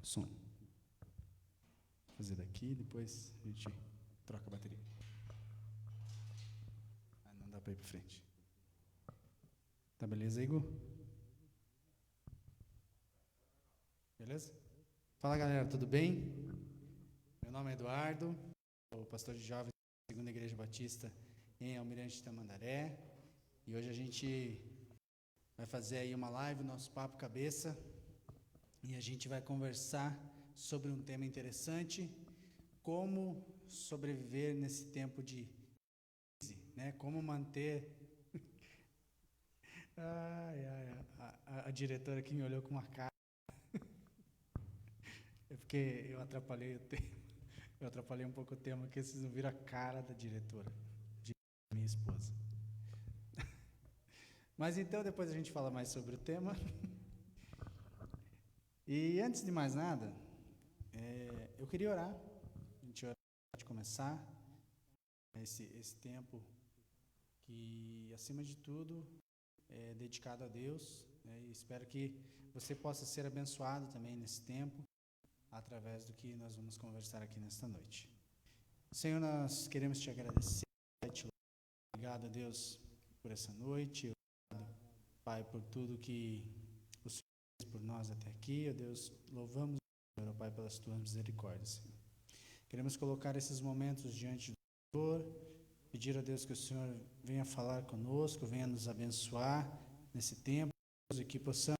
som. Vou fazer daqui, depois a gente troca a bateria. Não dá para ir para frente. Tá beleza, Igor? Beleza? Fala, galera, tudo bem? Meu nome é Eduardo, sou pastor de jovens da Segunda Igreja Batista em Almirante Tamandaré, e hoje a gente vai fazer aí uma live, nosso Papo Cabeça, e a gente vai conversar sobre um tema interessante, como sobreviver nesse tempo de crise, né? Como manter... a diretora aqui me olhou com uma cara. É porque eu atrapalhei o tema. Eu atrapalhei um pouco o tema, porque vocês não viram a cara da diretora, de minha esposa. Mas então, depois a gente fala mais sobre o tema. E antes de mais nada, eu queria orar. A gente orar antes de começar esse tempo que, acima de tudo, é dedicado a Deus, né? E espero que você possa ser abençoado também nesse tempo, através do que nós vamos conversar aqui nesta noite. Senhor, nós queremos te agradecer, obrigado a Deus por essa noite, obrigado, Pai, por tudo que o Senhor fez por nós até aqui, ó Deus, louvamos o Senhor, ó Pai, pelas tuas misericórdias, Senhor. Queremos colocar esses momentos diante do Senhor, pedir a Deus que o Senhor venha falar conosco, venha nos abençoar nesse tempo, e que possamos,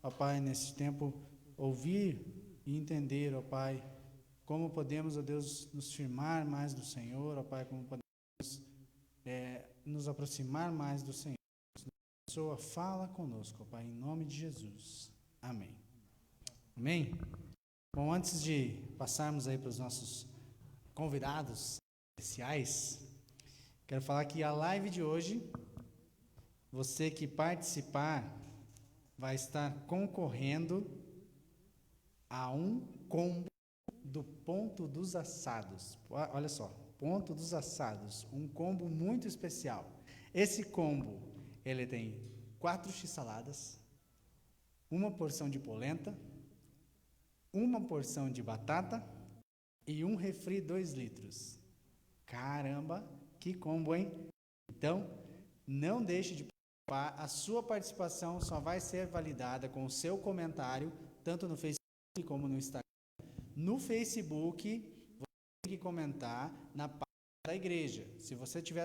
ó Pai, nesse tempo, ouvir e entender, ó Pai, como podemos, ó Deus, nos firmar mais do Senhor, ó Pai, como podemos nos aproximar mais do Senhor. A pessoa fala conosco, ó Pai, em nome de Jesus. Amém. Amém? Bom, antes de passarmos aí para os nossos convidados especiais, quero falar que a live de hoje, você que participar, vai estar concorrendo a um combo do Ponto dos Assados. Olha só, Ponto dos Assados, um combo muito especial. Esse combo, ele tem 4 x-saladas, uma porção de polenta, uma porção de batata e um refri 2 litros. Caramba, que combo, hein? Então, não deixe de participar. A sua participação só vai ser validada com o seu comentário, tanto no Facebook como no Instagram. No Facebook, você tem que comentar na página da igreja. Se você tiver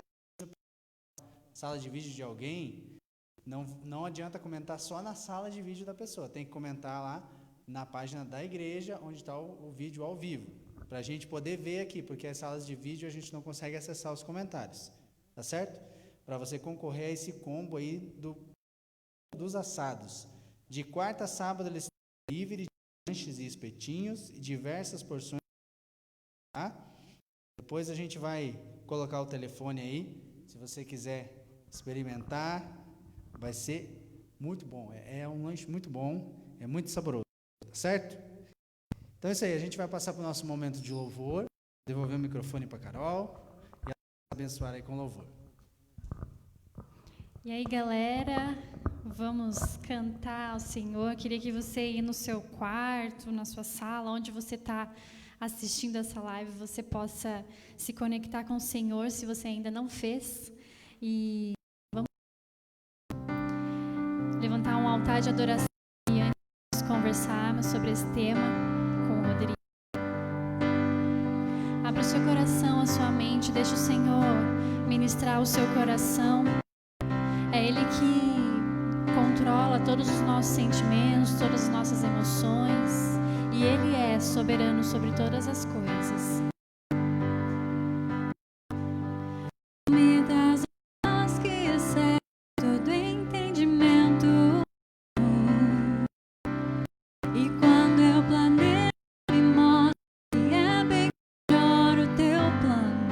sala de vídeo de alguém, não adianta comentar só na sala de vídeo da pessoa. Tem que comentar lá na página da igreja, onde está o vídeo ao vivo, para a gente poder ver aqui, porque as salas de vídeo a gente não consegue acessar os comentários, tá certo? Para você concorrer a esse combo aí dos assados. De quarta a sábado, eles estão livres de lanches e espetinhos e diversas porções, tá? Depois a gente vai colocar o telefone aí, se você quiser experimentar, vai ser muito bom. É um lanche muito bom, é muito saboroso, tá certo? Então é isso aí, a gente vai passar para o nosso momento de louvor, devolver o microfone para a Carol e abençoar aí com louvor. E aí, galera, vamos cantar ao Senhor. Eu queria que você ia no seu quarto, na sua sala, onde você está assistindo essa live, você possa se conectar com o Senhor, se você ainda não fez. E vamos levantar um altar de adoração e antes de conversarmos sobre esse tema com o Rodrigo. Abra o seu coração, a sua mente, deixe o Senhor ministrar o seu coração. É Ele que controla todos os nossos sentimentos, todas as nossas emoções, e Ele é soberano sobre todas as coisas. Me dá as alas que excedem todo entendimento, e quando eu planejo, me mostra que é bem melhor o teu plano.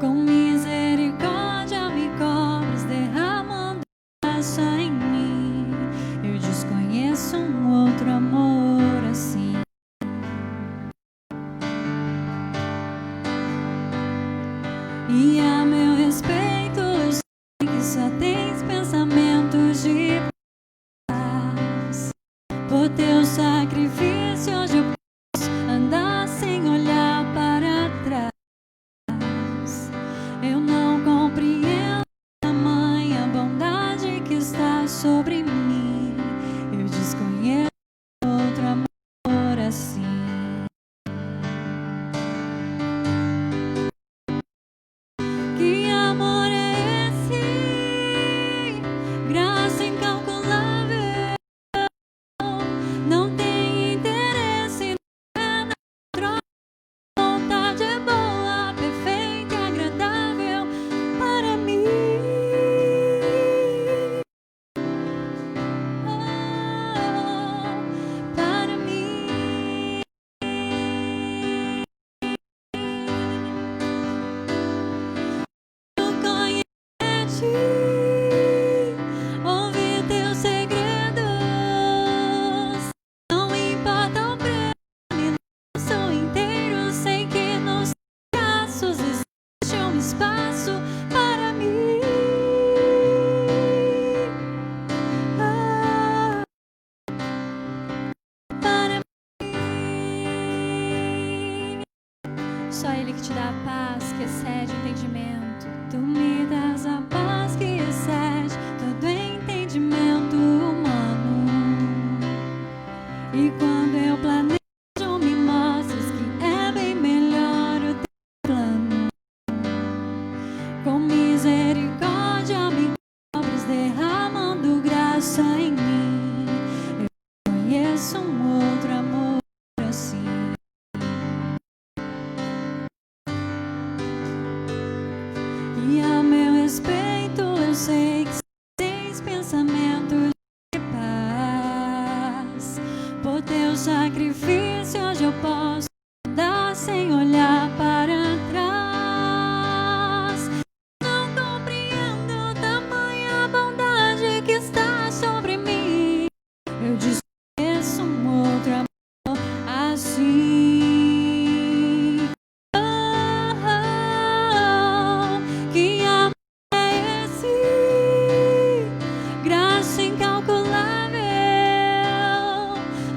Com misericórdia me cobres, derramando graça em mim. Eu desconheço um outro amor assim. Por teu sacrifício hoje eu posso andar sem olhar para trás. Eu não compreendo a tamanha bondade que está sobre mim. Eu desconheço outro amor assim. Que amor é esse? Graça incalculável. Não tem interesse na troca. Vontade é boa, perfeita e agradável para mim. Para mim. Eu conheço, ouvir teus segredos. Não importa o preço, me lanço inteiro. Sei que nos braços existe um espaço para mim. Para mim. Só Ele que te dá a paz que excede o entendimento. Tu me das a paz que excede todo entendimento humano. E quando eu planejo, me mostras que é bem melhor o teu plano. Com misericórdia me cobres, derramando graça em mim. Eu conheço um outro amor assim. E a meu respeito eu sei que tens pensamentos de paz. Por teu sacrifício hoje eu posso andar sem olhar para trás. Não compreendo tamanha bondade que está sobre mim. Eu desconheço um outro amor assim. Que amor é esse? Graça incalculável.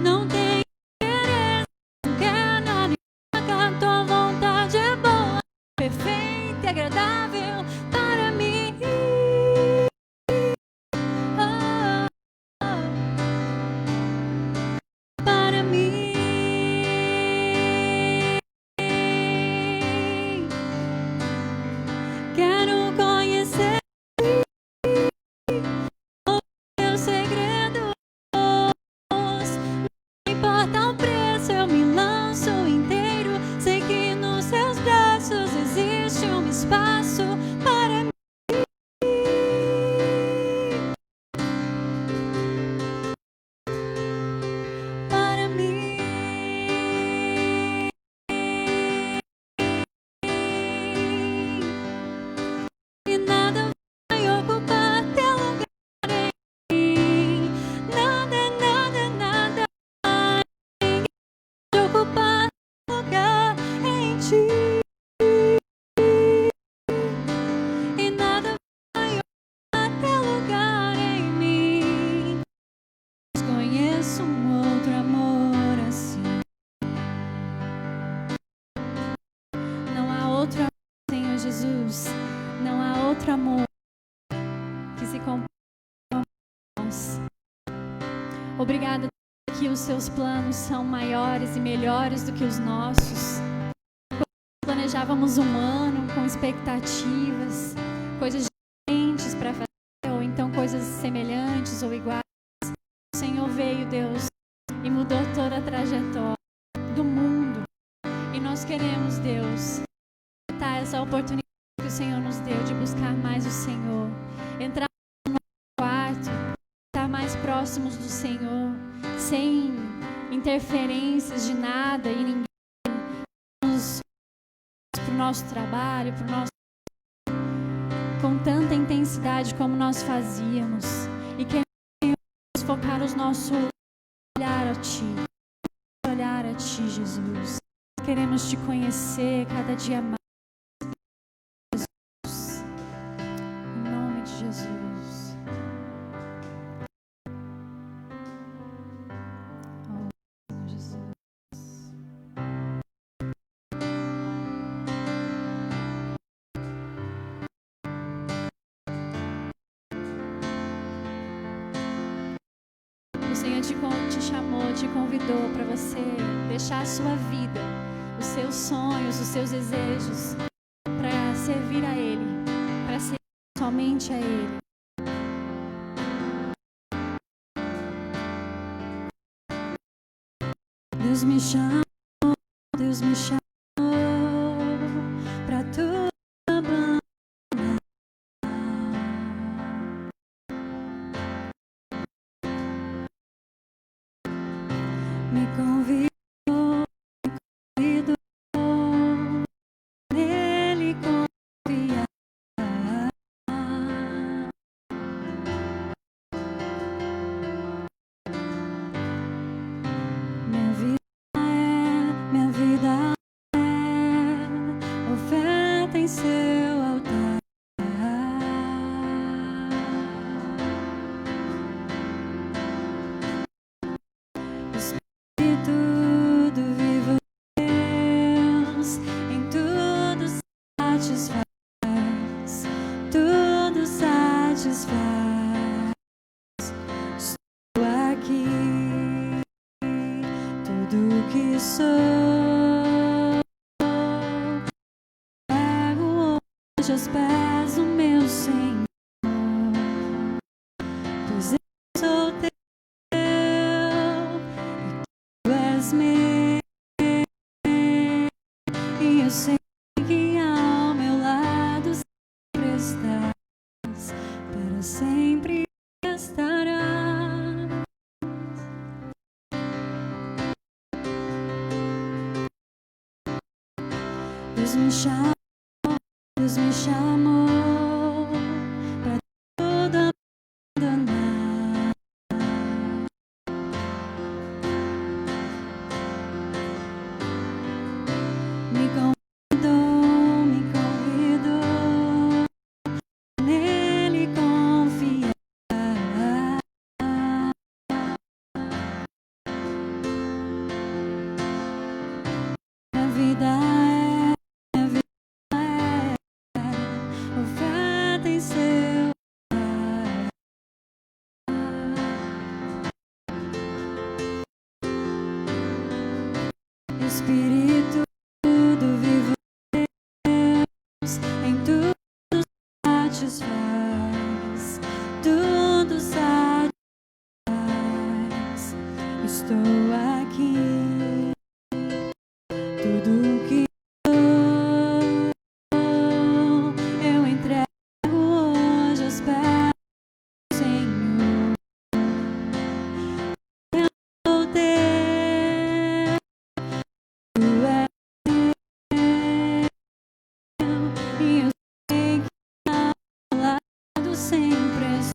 Não tem interesse, não quer nada em troca. Tua vontade é boa, perfeita e agradável para mim. Para mim. Quero conhecer os teus segredos. Não importa o preço, eu me lanço inteiro. Sei que nos seus braços existe um espaço para mim. Para mim. E nada vai ocupar teu lugar em mim. Nada, nada, nada vai ocupar teu lugar em ti. E nada vai ocupar teu lugar em mim. Desconheço um outro amor assim. Não há outro amor, Senhor Jesus. Não há outro amor que se compare com nós. Obrigada que os seus planos são maiores e melhores do que os nossos. Planejávamos um ano com expectativas, coisas diferentes para fazer, ou então coisas semelhantes ou iguais. O Senhor veio, Deus, e mudou toda a trajetória do mundo. E nós queremos, Deus, aproveitar essa oportunidade que o Senhor nos deu de buscar mais o Senhor, entrar no nosso quarto, estar mais próximos do Senhor, sem interferências de nada e ninguém, para o nosso trabalho, para o nosso com tanta intensidade como nós fazíamos, e queremos focar os nossos olhar a Ti, Jesus. Queremos Te conhecer cada dia mais. Em nome de Jesus. Senhor te chamou, te convidou para você deixar a sua vida, os seus sonhos, os seus desejos, para servir a Ele, para servir somente a Ele. Deus me chamou pra tudo abandonar. Me convidou, nele confiar. Minha vida é oferta em seu altar. Espírito do vivo Deus, em tudo satisfaz, tudo satisfaz. Estou aqui, tudo que sou, pego hoje aos pés do meu Senhor, pois eu sou teu e tu és meu, e eu sei que ao meu lado sempre estás, para sempre estarás. Deus me chamou pra tudo abandonar. Me convidou, nele confiar. Minha vida oferta em seu altar. Espírito do vivo Deus, em tudo satisfaz, tudo satisfaz. Estou aqui, tudo que eu entrego hoje aos pés do Senhor. Eu sou teu, tu és meu, e eu sei que ao lado sempre estás,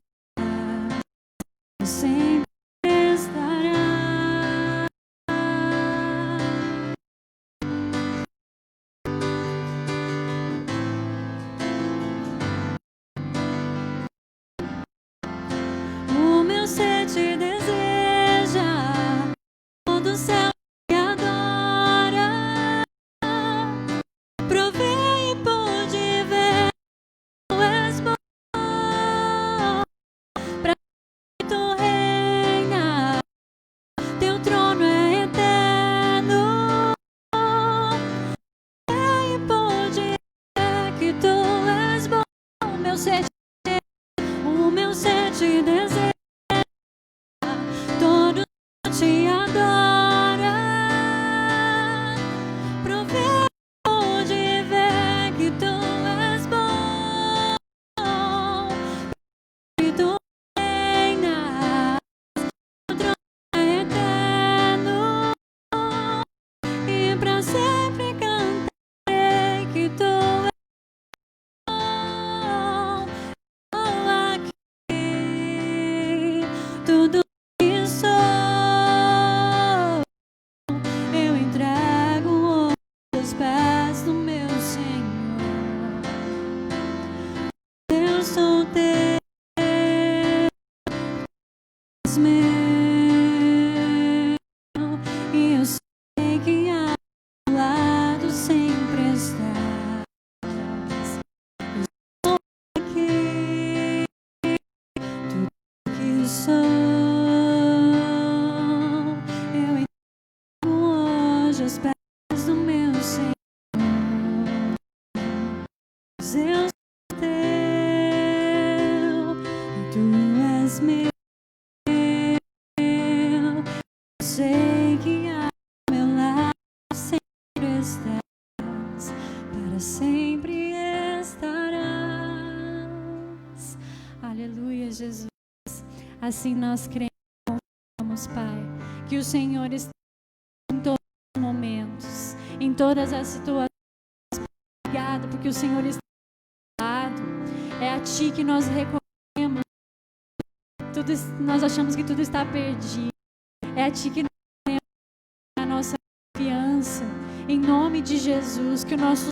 sempre estarás. O meu ser te deseja, todo o céu te adora. Provei e pude ver, tu és bom, pra tu reina, teu trono é eterno. Provei e pude ver que tu és bom, o meu ser te deseja, todo te adora. Provei de ver que tu és bom, que tu reinas, o trono é eterno, e pra sempre cantarei que tu és bom. Aqui Assim nós cremos, Pai, que o Senhor está em todos os momentos, em todas as situações. Obrigado, porque o Senhor está ao lado. É a Ti que nós recorremos. Nós achamos que tudo está perdido. É a Ti que nós temos a nossa confiança. Em nome de Jesus, que o nosso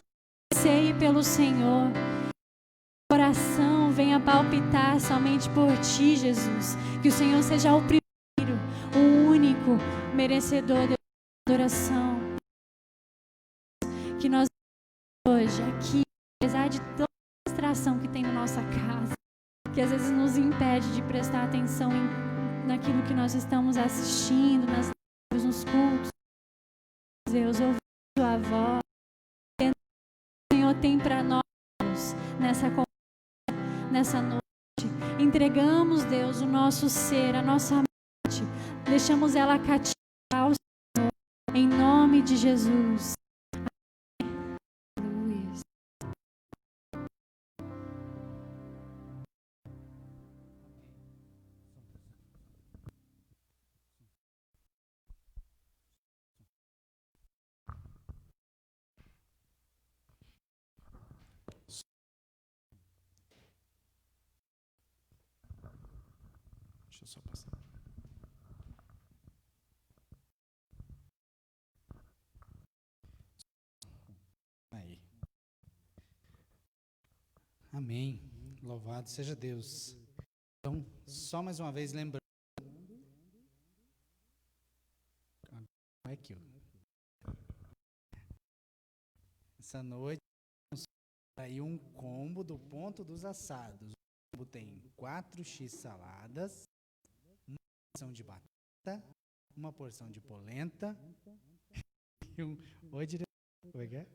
anseie pelo Senhor. Que o coração venha palpitar somente por Ti, Jesus. Que o Senhor seja o primeiro, o único merecedor de adoração. Que nós hoje, aqui, apesar de toda a distração que tem na nossa casa, que às vezes nos impede de prestar atenção naquilo que nós estamos assistindo, nos cultos, Deus, ouvir a Tua voz, o Senhor tem para nós nessa noite. Entregamos, Deus, o nosso ser, a nossa mente, deixamos ela cativar ao Senhor, em nome de Jesus. Deixa eu só passar. Aí. Amém. Louvado seja Deus. Então, só mais uma vez lembrando. Aqui, ó. Essa noite aí um combo do Ponto dos Assados. O combo tem 4x saladas, uma porção de batata, uma porção de polenta e Oi, diretor. Como é que é?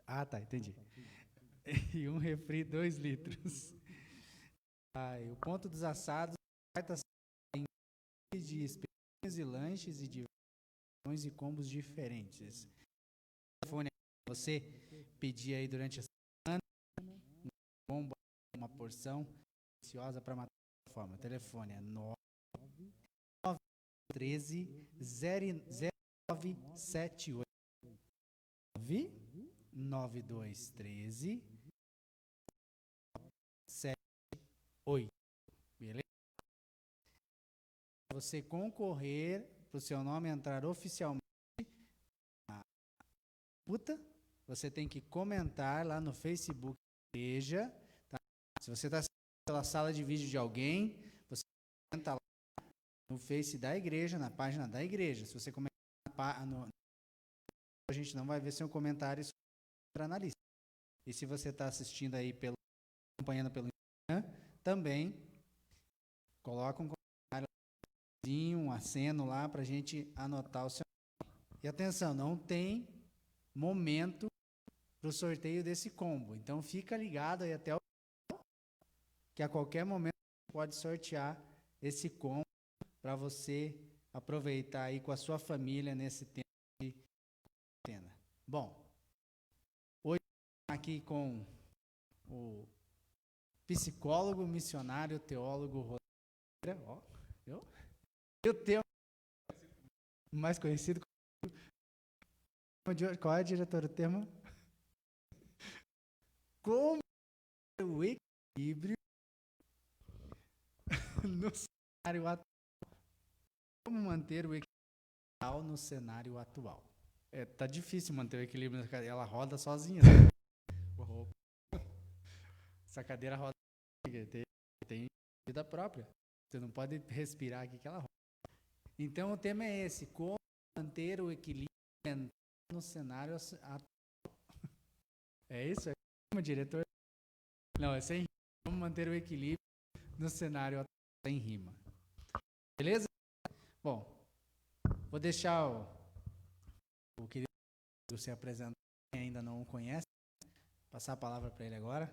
Ah, tá, entendi. E um refri 2 litros. O Ponto dos Assados vai estar de espetinhos e lanches e diversões e combos diferentes. O telefone é você pedir aí durante a semana um combo, uma porção deliciosa para matar a fome. O telefone é 913 0978 9213 78. Beleza? Para você concorrer, para o seu nome entrar oficialmente na disputa, você tem que comentar lá no Facebook da igreja. Tá? Se você está assistindo pela sala de vídeo de alguém, você comenta lá no Face da igreja, na página da igreja. Se você comentar a gente não vai ver seu comentário entrar na lista. E se você está assistindo aí acompanhando pelo Instagram, também coloca um comentário, um aceno lá para a gente anotar o seu nome. E atenção, não tem momento para o sorteio desse combo. Então fica ligado aí até o final, que a qualquer momento pode sortear esse combo para você aproveitar aí com a sua família nesse tempo de quarentena. Bom, hoje aqui com o psicólogo, missionário, teólogo Rodrigo, e o teu mais conhecido qual é, diretor, o tema? Como o equilíbrio no cenário atual. Como manter o equilíbrio no cenário atual. Tá difícil manter o equilíbrio, ela roda sozinha. Essa cadeira roda, tem vida própria. Você não pode respirar aqui que ela roda. Então o tema é esse, como manter o equilíbrio no cenário atual. É isso? Como diretor? Não, é sem rima. Como manter o equilíbrio no cenário atual sem rima. Beleza? Bom, vou deixar o querido se apresentar, quem ainda não o conhece, passar a palavra para ele agora.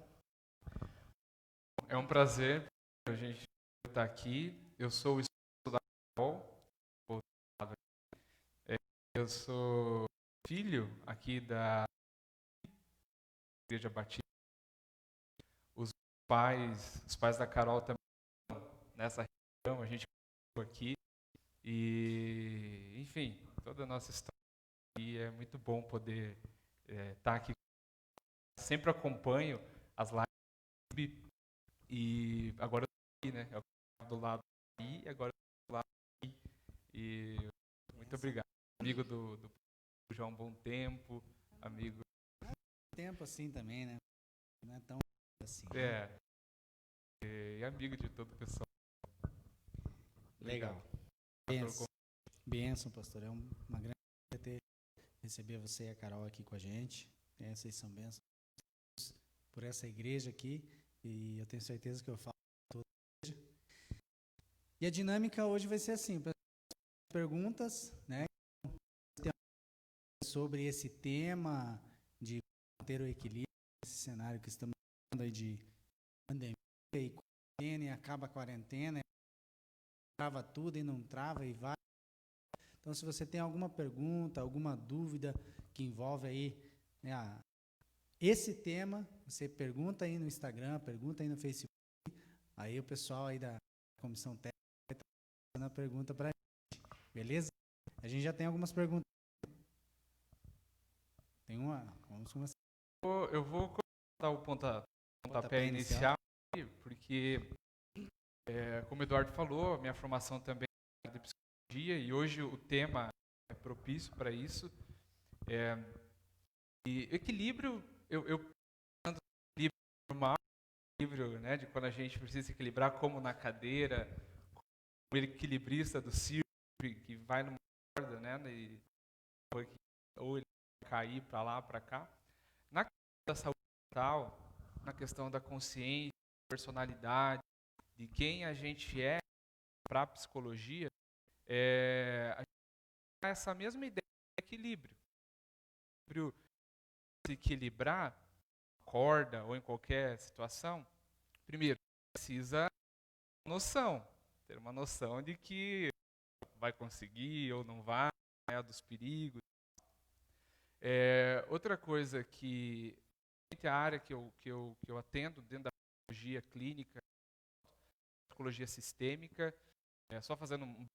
É um prazer a gente estar aqui. Eu sou o esposo da Carol. Eu sou filho aqui da Igreja Batista. Os pais da Carol também estão nessa a gente aqui e, enfim, toda a nossa história. E é muito bom poder estar aqui. Sempre acompanho as lives e agora eu estou aqui, né? Eu estou do lado aí, agora eu estou do lado aqui. E muito obrigado. Amigo do João Bom Tempo, amigo. Tempo assim também, né? Não é tão assim. E amigo de todo o pessoal. Legal. Benção, pastor. É uma grande alegria receber você e a Carol aqui com a gente. Vocês são bênçãos por essa igreja aqui. E eu tenho certeza que eu falo toda a igreja. E a dinâmica hoje vai ser assim: perguntas, né? Sobre esse tema de manter o equilíbrio nesse cenário que estamos vivendo aí de pandemia e quarentena, e acaba a quarentena, trava tudo e não trava e vai. Então, se você tem alguma pergunta, alguma dúvida que envolve aí, né, esse tema, você pergunta aí no Instagram, pergunta aí no Facebook, aí o pessoal aí da comissão técnica vai estar fazendo a pergunta para a gente, beleza? A gente já tem algumas perguntas. Tem uma, vamos começar. Eu vou dar o pontapé inicial, porque, como o Eduardo falou, a minha formação também é de psicologia, e hoje o tema é propício para isso. E equilíbrio, eu penso no equilíbrio normal, equilíbrio, né, de quando a gente precisa se equilibrar, como na cadeira, como o equilibrista do circo, que vai numa corda, né, ou ele cair para lá, para cá. Na questão da saúde mental, na questão da consciência, personalidade, de quem a gente é para a psicologia, a gente tem essa mesma ideia de equilíbrio. Se equilibrar, na corda ou em qualquer situação, primeiro, precisa ter uma noção de que vai conseguir ou não vai, né, dos perigos. Outra coisa que a área que eu atendo dentro da psicologia clínica, psicologia sistêmica, só fazendo um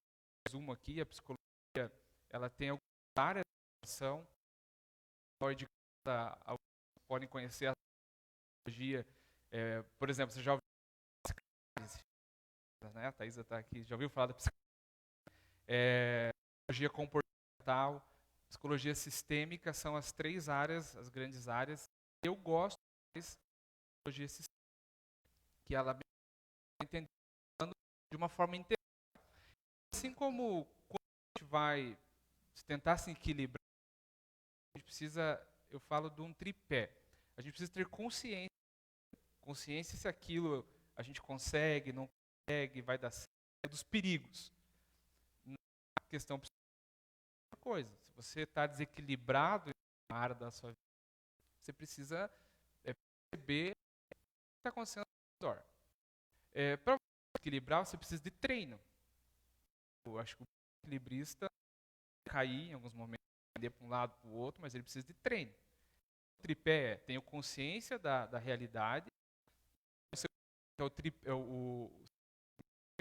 resumo aqui, a psicologia ela tem algumas áreas de atuação, podem conhecer a psicologia, por exemplo, você já ouviu falar da psicanálise, né? A Thaisa está aqui, já ouviu falar da psicologia comportamental, psicologia sistêmica, são as três áreas, as grandes áreas. Eu gosto mais da psicologia sistêmica, que ela entende de uma forma integral. Assim como quando a gente vai tentar se equilibrar, a gente precisa, eu falo de um tripé. A gente precisa ter consciência se aquilo a gente consegue, não consegue, vai dar certo, dos perigos. Na questão psicológica, coisa. Se você está desequilibrado na área da sua vida, você precisa perceber o que está acontecendo ao redor. Para você equilibrar, você precisa de treino. Eu acho que o equilibrista cair em alguns momentos, ir para um lado para o outro, mas ele precisa de treino. O tripé tenho consciência da realidade,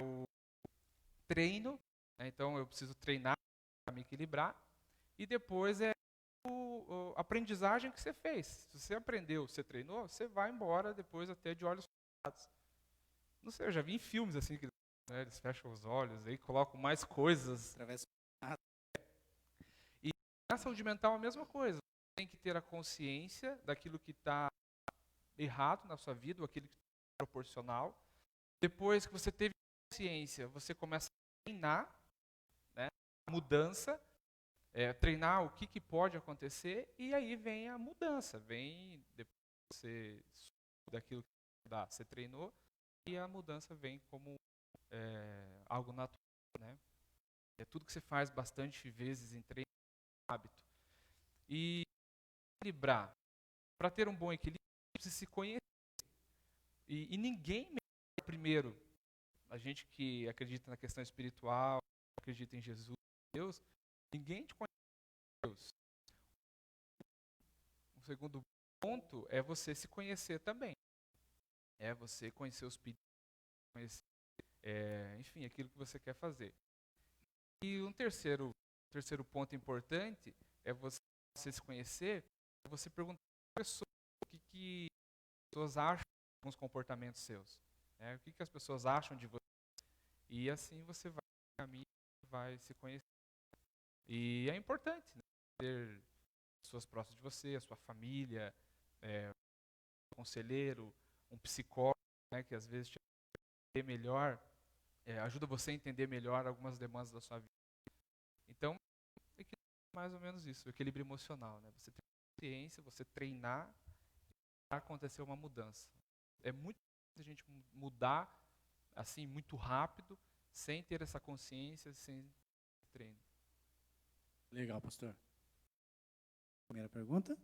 o treino, né? Então eu preciso treinar para me equilibrar, e depois a aprendizagem que você fez. Se você aprendeu, você treinou, você vai embora depois até de olhos fechados. Não sei, eu já vi em filmes assim que eles fecham os olhos e colocam mais coisas. E na saúde mental a mesma coisa. Você tem que ter a consciência daquilo que está errado na sua vida, ou aquilo que está proporcional. Depois que você teve consciência, você começa a treinar, né, a mudança, treinar o que pode acontecer, e aí vem a mudança. Vem depois você daquilo que você treinou, e a mudança vem como algo natural, né? É tudo que você faz bastante vezes em treino, hábito. E equilibrar. Para ter um bom equilíbrio, você precisa se conhecer. E ninguém primeiro, a gente que acredita na questão espiritual, acredita em Jesus, Deus, ninguém te conhece Deus. O segundo ponto é você se conhecer também. É você conhecer os perigos, conhecer enfim, aquilo que você quer fazer. E um terceiro ponto importante é você se conhecer, é você perguntar para as pessoas o que as pessoas acham de alguns comportamentos seus, né? O que as pessoas acham de você. E assim você vai no caminho, vai se conhecer. E é importante, né, ter pessoas próximas de você, a sua família, um conselheiro, um psicólogo, né, que às vezes te ajuda melhor, ajuda você a entender melhor algumas demandas da sua vida. Então, é mais ou menos isso, o equilíbrio emocional, né? Você ter consciência, você treinar para acontecer uma mudança. É muito difícil a gente mudar assim muito rápido, sem ter essa consciência, sem treino. Legal, pastor. Primeira pergunta.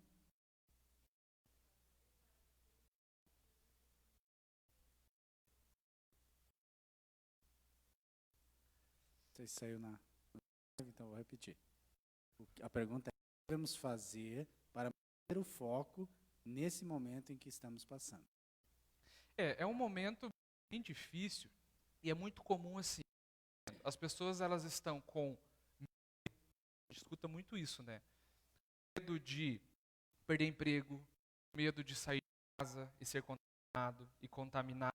Você saiu na live, então vou repetir. A pergunta é: o que devemos fazer para manter o foco nesse momento em que estamos passando? É um momento bem difícil e é muito comum assim. As pessoas elas estão com medo, a gente escuta muito isso, né? Medo de perder emprego, medo de sair de casa e ser contaminado e contaminar,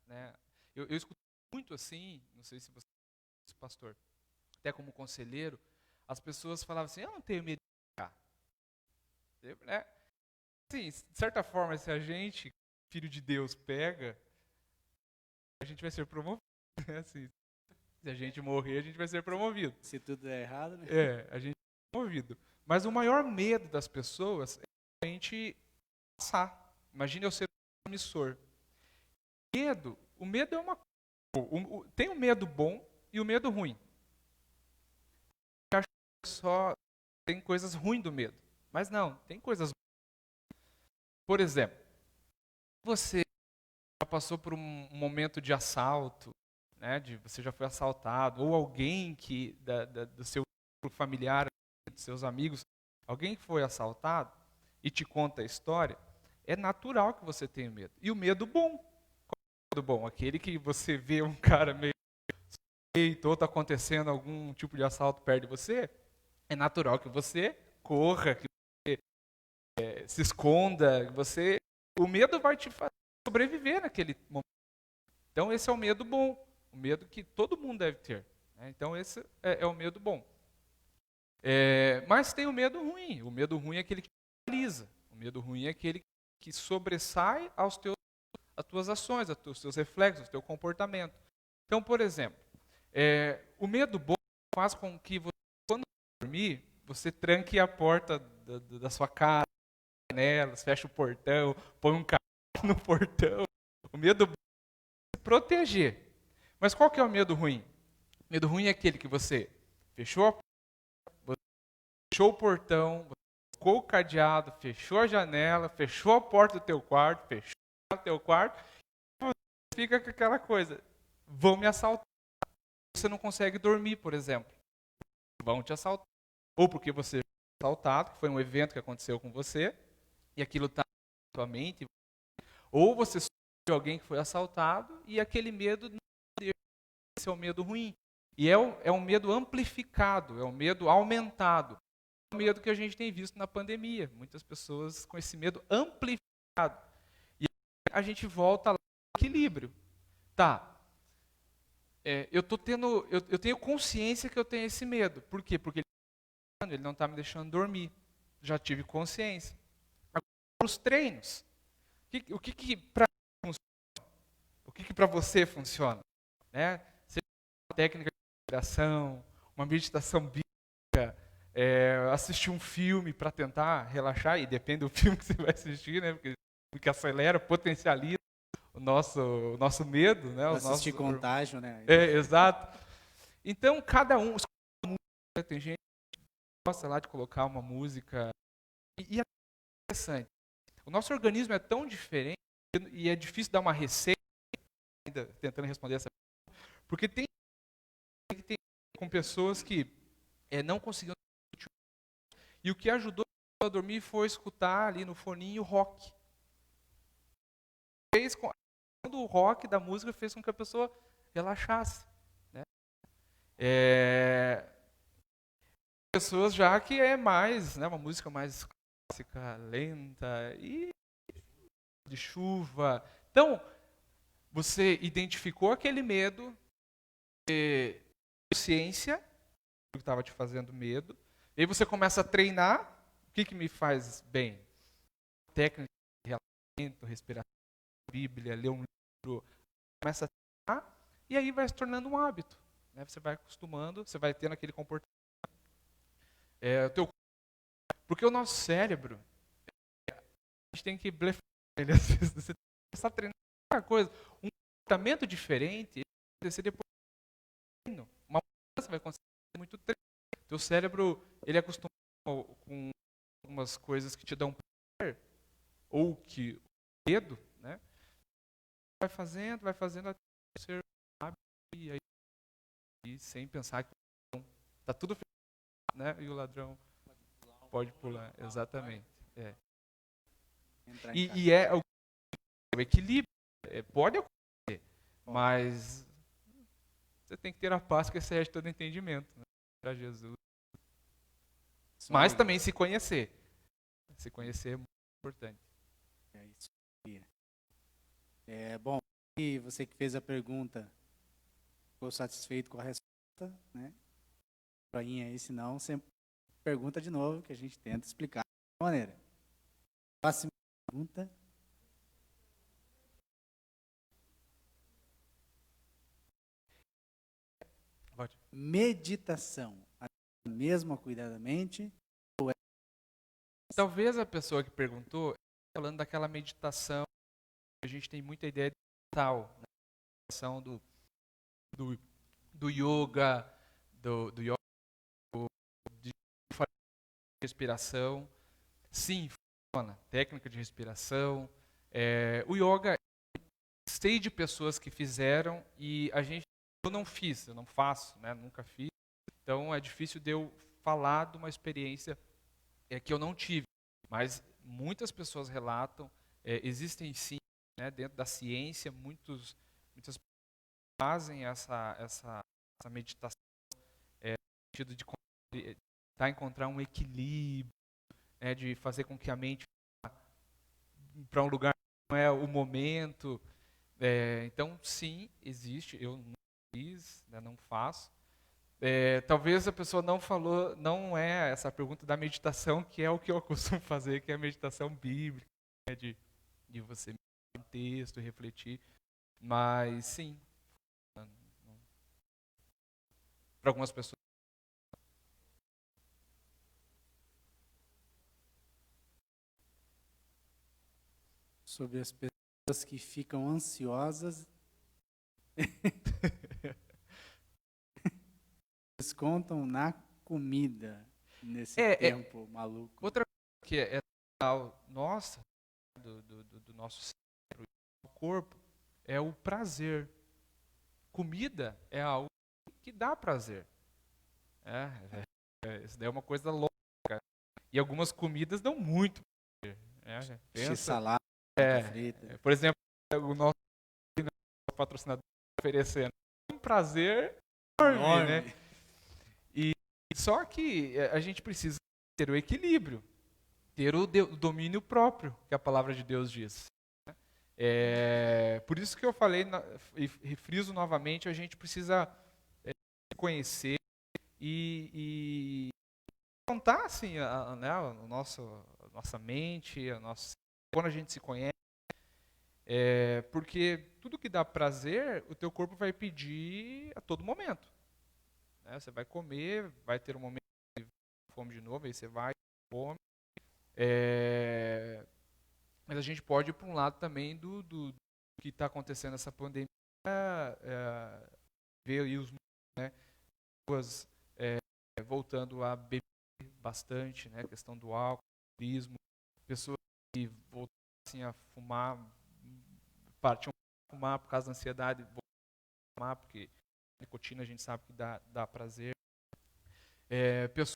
né? Eu escuto muito assim, não sei se você é pastor, até como conselheiro, as pessoas falavam assim: eu não tenho medo de ficar. Né? Assim, de certa forma, se a gente, filho de Deus, pega, a gente vai ser promovido. Né? Assim, se a gente morrer, a gente vai ser promovido. Se tudo der errado, né? A gente é promovido. Mas o maior medo das pessoas é a gente passar. Imagina eu ser um promissor. O medo é uma coisa. Tem o medo bom e o medo ruim. Eu acho que só tem coisas ruins do medo. Mas não, tem coisas boas. Por exemplo, você já passou por um momento de assalto, né, você já foi assaltado, ou alguém do seu familiar, dos seus amigos, alguém que foi assaltado e te conta a história, é natural que você tenha medo. E o medo bom. Qual é o medo bom? Aquele que você vê um cara meio suspeito, ou está acontecendo algum tipo de assalto perto de você, é natural que você corra, que você se esconda, o medo vai te fazer sobreviver naquele momento. Então esse é o medo bom, o medo que todo mundo deve ter. Né? Então esse é o medo bom. Mas tem o medo ruim. O medo ruim é aquele que paralisa. O medo ruim é aquele que sobressai às tuas ações, aos teus reflexos, ao teu comportamento. Então, por exemplo, o medo bom faz com que você, quando dormir, você tranque a porta da sua casa, janelas, fecha o portão, põe um carro no portão. O medo bom é se proteger. Mas qual que é o medo ruim? O medo ruim é aquele que você fechou a porta, você fechou o portão, você colocou o cadeado, fechou a janela, fechou a porta do teu quarto, fechou o teu quarto, e você fica com aquela coisa: vão me assaltar. Você não consegue dormir, por exemplo. Vão te assaltar. Ou porque você foi assaltado, que foi um evento que aconteceu com você, e aquilo está na tua mente. Ou você soube de alguém que foi assaltado, e aquele medo não deixa de ser um medo ruim. E é um medo amplificado, é um medo aumentado. É o medo que a gente tem visto na pandemia. Muitas pessoas com esse medo amplificado. E a gente volta lá ao equilíbrio. Tá. Eu tenho consciência que eu tenho esse medo. Por quê? Porque ele não está me deixando dormir. Já tive consciência. Agora, os treinos. O que para mim funciona? O que para você funciona? Né? Seja uma técnica de respiração, uma meditação bíblica, assistir um filme para tentar relaxar, e depende do filme que você vai assistir, né? Porque acelera, potencializa o nosso medo, né? Assistir Contágio, né? Exato. Então, cada um... Tem gente que gosta lá de colocar uma música... E é interessante. O nosso organismo é tão diferente e é difícil dar uma receita, ainda tentando responder essa pergunta, porque tem com pessoas que não conseguiam dormir. E o que ajudou a dormir foi escutar ali no foninho rock. do rock, da música, fez com que a pessoa relaxasse. Né? Pessoas já que é mais, né, uma música mais clássica, lenta e de chuva. Então, você identificou aquele medo, consciência do que estava te fazendo medo, e aí você começa a treinar. O que me faz bem? Técnica de relaxamento, respiração, Bíblia, ler um livro, começa a treinar, e aí vai se tornando um hábito. Né? Você vai acostumando, você vai tendo aquele comportamento. Porque o nosso cérebro, a gente tem que blefar ele às vezes. Você tem que começar a treinar qualquer coisa. Um comportamento diferente acontecer depois do treino. Uma mudança vai acontecer muito treino. O teu cérebro, ele é acostumado com algumas coisas que te dão prazer, ou que medo, né? Vai fazendo até ser hábito, e aí sem pensar que está tudo fechado, né? E o ladrão pode pular, exatamente. E é o equilíbrio. Pode acontecer, mas você tem que ter a paz que excede todo entendimento, né? Para Jesus. Mas também se conhecer. Se conhecer é muito importante. É isso. Bom, e você que fez a pergunta, ficou satisfeito com a resposta, né? Joinha aí, se não, sempre pergunta de novo, que a gente tenta explicar de maneira. Próxima pergunta. Pode. Meditação. Mesmo cuidadamente? Ou Talvez a pessoa que perguntou, falando daquela meditação, a gente tem muita ideia de mental, né? Meditação do yoga, do yoga, de respiração. Sim, funciona. Técnica de respiração. O yoga, sei de pessoas que fizeram e eu não fiz, eu não faço, né? Nunca fiz. Então é difícil de eu falar de uma experiência que eu não tive. Mas muitas pessoas relatam, existem sim, né, dentro da ciência, muitas pessoas fazem essa meditação no sentido de tentar encontrar um equilíbrio, né, de fazer com que a mente vá para um lugar que não é o momento. Então, sim, existe. Eu não fiz, né, não faço. Talvez a pessoa não falou, não é essa pergunta da meditação, que é o que eu costumo fazer, que é a meditação bíblica, né, de você ler um texto, refletir. Mas, sim, para algumas pessoas. sobre as pessoas que ficam ansiosas. Descontam na comida nesse tempo maluco. Outra coisa que é nossa, do nosso cérebro, do corpo, é o prazer. Comida é algo que dá prazer. Isso daí é uma coisa louca. E algumas comidas dão muito prazer. Pensa, salada, frita. Por exemplo, o nosso patrocinador oferecendo um prazer enorme, né? Só que a gente precisa ter o equilíbrio, ter o domínio próprio, que a palavra de Deus diz. Por isso que eu falei, e refriso novamente, a gente precisa se conhecer e contar assim, né, a nossa mente, quando a gente se conhece. Porque tudo que dá prazer, o teu corpo vai pedir a todo momento. Você vai comer, vai ter um momento de fome de novo, aí você vai, come. Mas a gente pode ir para um lado também do que está acontecendo nessa pandemia, ver aí né, pessoas voltando a beber bastante, né, a questão do álcool, pessoas que voltaram assim, a fumar, partiam a fumar por causa da ansiedade, voltaram a fumar porque nicotina a gente sabe que dá prazer. Pessoas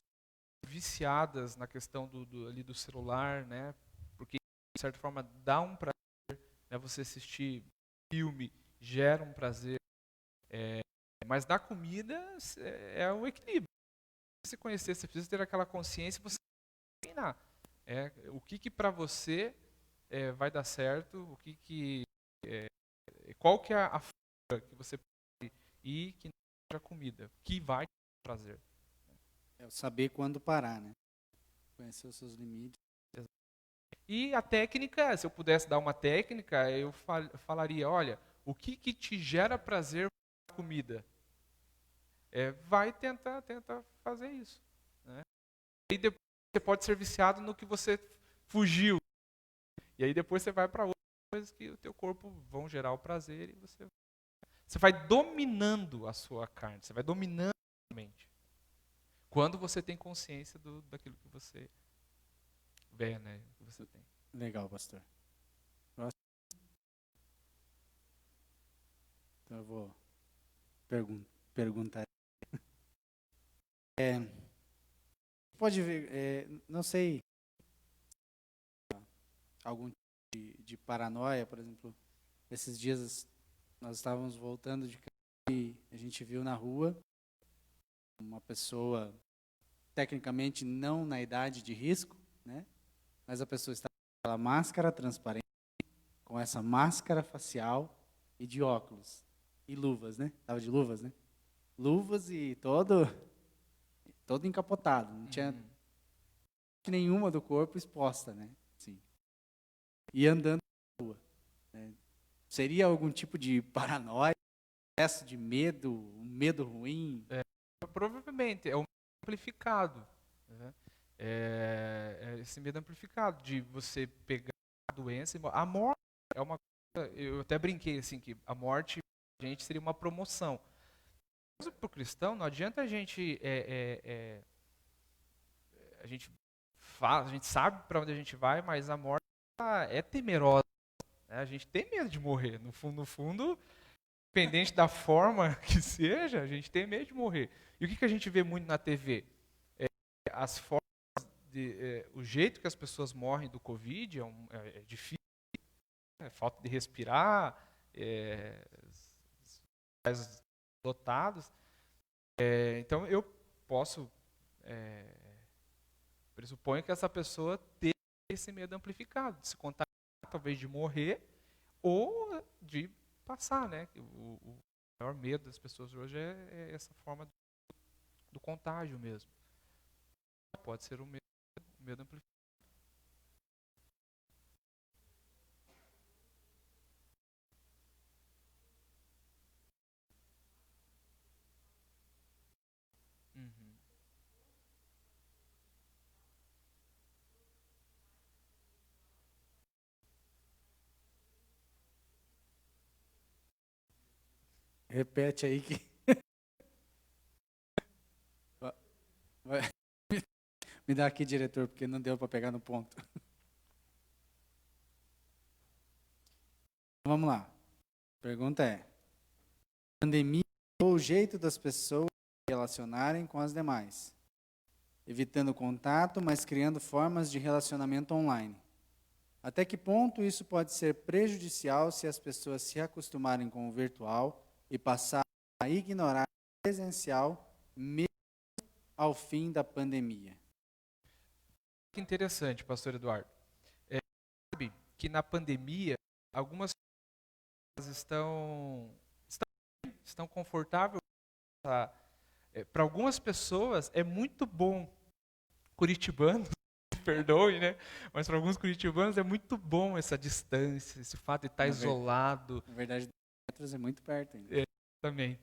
viciadas na questão ali do celular, né? Porque de certa forma dá um prazer, né? Você assistir filme gera um prazer, mas na comida é o equilíbrio. Você conhecer, você precisa ter aquela consciência, você treinar. O que para você vai dar certo, qual que é a forma que você pode ir que não seja comida, que vai te dar prazer. Saber quando parar, né? Conhecer os seus limites. E a técnica, se eu pudesse dar uma técnica, eu falaria, olha, o que te gera prazer na comida? Vai tentar fazer isso. Né? E depois você pode ser viciado no que você fugiu. E aí depois você vai para outras coisas que o teu corpo vão gerar o prazer e você vai dominando a sua carne, você vai dominando a mente. Quando você tem consciência daquilo que você vê, né? Que você tem. Legal, pastor. Então eu vou perguntar. Pode ver, não sei, algum tipo de paranoia, por exemplo, esses dias nós estávamos voltando de casa e a gente viu na rua uma pessoa, tecnicamente não na idade de risco, né? Mas a pessoa estava com aquela máscara transparente, com essa máscara facial e de óculos. E luvas, né? Estava de luvas, né? Luvas e todo encapotado. Não tinha nenhuma do corpo exposta, né? Sim. E andando na rua. Né? Seria algum tipo de paranoia, excesso de medo, um medo ruim? Provavelmente é um medo amplificado. Né? Esse medo amplificado de você pegar a doença. A morte é uma coisa, eu até brinquei assim, que a morte, a gente, seria uma promoção. Mas para o cristão, não adianta a gente a gente sabe para onde a gente vai, mas a morte é temerosa. Né? A gente tem medo de morrer. No fundo, independente da forma que seja, a gente tem medo de morrer. E o que a gente vê muito na TV? As formas, o jeito que as pessoas morrem do Covid é difícil, falta de respirar, lotados. Então eu pressuponho que essa pessoa tenha esse medo amplificado, de se contagiar, talvez de morrer, ou de passar, né? O maior medo das pessoas hoje é essa forma do contágio mesmo. Pode ser um medo amplificado. Uhum. Repete aí que... Me dá aqui, diretor, porque não deu para pegar no ponto. Vamos lá. A pergunta é: a pandemia mudou o jeito das pessoas se relacionarem com as demais, evitando contato, mas criando formas de relacionamento online. Até que ponto isso pode ser prejudicial se as pessoas se acostumarem com o virtual e passarem a ignorar o presencial mesmo ao fim da pandemia? Que interessante, pastor Eduardo. Sabe que na pandemia, algumas pessoas estão confortáveis. Para algumas pessoas é muito bom, curitibanos, perdoe, né? Mas para alguns curitibanos é muito bom essa distância, esse fato de estar isolado. Na verdade, metros é muito perto ainda. Também.